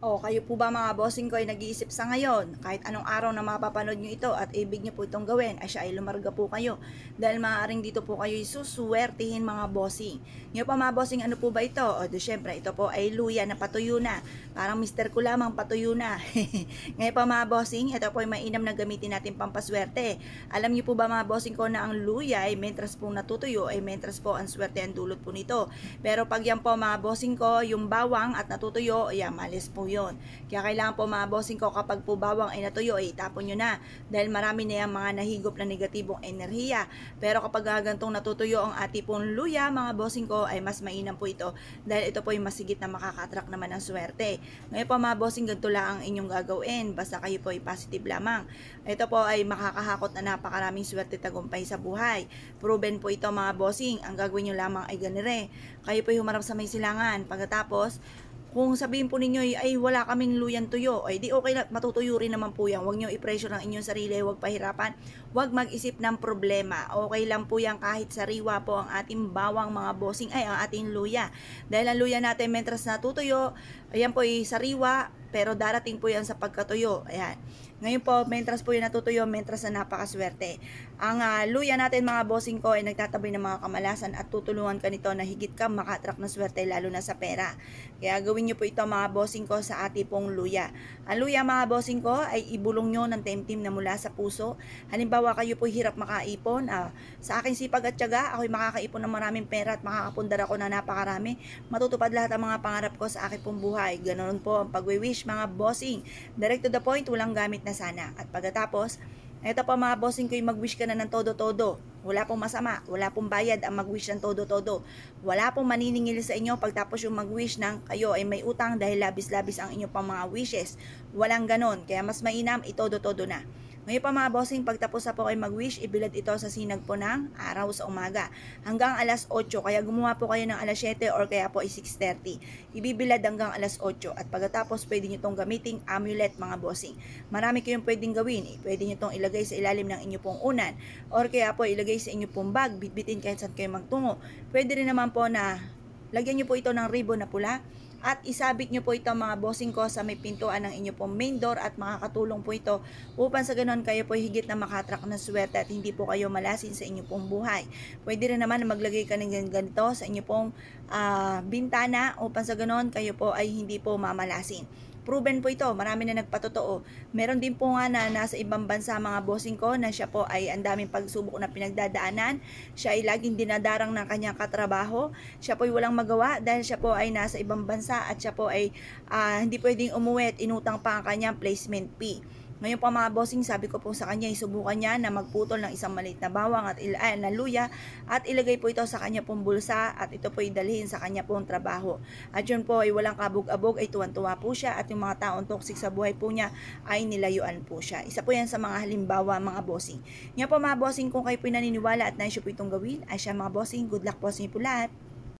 O kayo po ba mga bossing ko ay nag-iisip sa ngayon, kahit anong araw na mapapanood nyo ito at ibig nyo po itong gawin, ay siya ay lumarga po kayo. Dahil maaaring dito po kayo susuwertihin mga bossing. Ngayon pa mga bossing, ano po ba ito? O di syempre, ito po ay luya na patuyo na. Parang mister ko lamang patuyo na. Ngayon pa mga bossing, ito po ay mainam na gamitin natin pampaswerte. Alam niyo po ba mga bossing ko na ang luya ay mentras po natutuyo, ay mentras po ang swerte ang dulot po nito. Pero pag yan po mga bossing ko, yung bawang at natutuyo, ayan, malis po yun. Kaya kailangan po mga bossing ko, kapag po bawang ay natuyo, ay itapon nyo na. Dahil marami na yung mga nahigop na negatibong enerhiya. Pero kapag gantong natutuyo ang ati pong luya, mga bossing ko, ay mas mainam po ito. Dahil ito po ay masigit na makaka-attract naman ng swerte. Ngayon po mga bossing, ganito lang ang inyong gagawin. Basta kayo po ay positive lamang. Ito po ay makakahakot na napakaraming swerte tagumpay sa buhay. Proven po ito mga bossing. Ang gagawin nyo lamang ay ganire. Kayo po ay humarap sa may silangan. Pagkatapos, kung sabihin po ninyo ay wala kaming luyang tuyo, ay di okay na, matutuyo rin naman po yan. Huwag nyo i-pressure ng inyong sarili, huwag pahirapan, huwag mag-isip ng problema. Okay lang po yan kahit sariwa po ang ating bawang mga bossing, ay ang ating luya. Dahil ang luya natin mentras natutuyo, ayan po ay sariwa, pero darating po yan sa pagkatuyo. Ayan. Ngayon po, mentras po yung natutuyo, mentras na napakaswerte. Ang luya natin mga bossing ko ay nagtataboy ng mga kamalasan at tutulungan ka nito na higit ka maka-attract ng swerte lalo na sa pera. Kaya gawin nyo po ito mga bossing ko sa ati pong luya. Ang luya mga bossing ko ay ibulong nyo ng temtim na mula sa puso. Halimbawa kayo po hirap makaipon. Sa aking sipag at tiyaga, ako'y makakaipon ng maraming pera at makakapundar ako na napakarami. Matutupad lahat ang mga pangarap ko sa aking pong buhay. Ganoon po ang pag-wish mga bossing. Direct to the point, walang gamit na sana. At pagkatapos, ito pa mga bossing ko, mag-wish ka na ng todo-todo. Wala pong masama, wala pong bayad ang mag-wish ng todo-todo. Wala pong maniningil sa inyo pagtapos yung mag-wish ng kayo ay may utang dahil labis-labis ang inyo pang mga wishes. Walang ganon, kaya mas mainam ito-todo na. Ngayon pa mga bossing, pagtapos na po kayo mag-wish, ibilad ito sa sinag po ng araw sa umaga. Hanggang alas 8, kaya gumawa po kayo ng alas 7 or kaya po ay 6:30. Ibibilad hanggang alas 8 at pagkatapos pwede nyo itong gamiting amulet mga bossing. Marami kayong pwedeng gawin. Pwede nyo itong ilagay sa ilalim ng inyo pong unan or kaya po ilagay sa inyo pong bag, bitbitin kahit saan kayo magtungo. Pwede rin naman po na lagyan nyo po ito ng ribbon na pula at isabit nyo po ito mga bossing ko sa may pintuan ng inyo pong main door at makakatulong po ito upang sa ganon kayo po higit na makatrak ng swerte at hindi po kayo malasin sa inyo pong buhay. Pwede rin naman maglagay ka ng ganito sa inyo pong bintana upang sa ganon kayo po ay hindi po mamalasin. Proven po ito, marami na nagpatotoo. Meron din po nga na nasa ibang bansa mga bossing ko na siya po ay ang daming pagsubok na pinagdadaanan. Siya ay laging dinadarang ng kanyang katrabaho. Siya po ay walang magawa dahil siya po ay nasa ibang bansa at siya po ay hindi pwedeng umuwi at inutang pa ang kanyang placement fee. Ngayon pa mga bossing, sabi ko po sa kanya, isubukan niya na magputol ng isang maliit na bawang at na luya at ilagay po ito sa kanya pong bulsa at ito po idalhin sa kanya pong trabaho. At yun po ay walang kabog-abog, ay tuwan-tuwa po siya at yung mga taong toxic sa buhay po niya ay nilayuan po siya. Isa po yan sa mga halimbawa mga bossing. Ngayon po mga bossing, kung kayo po naniniwala at nais po itong gawin, ay siya mga bossing, good luck po sa inyo po lahat.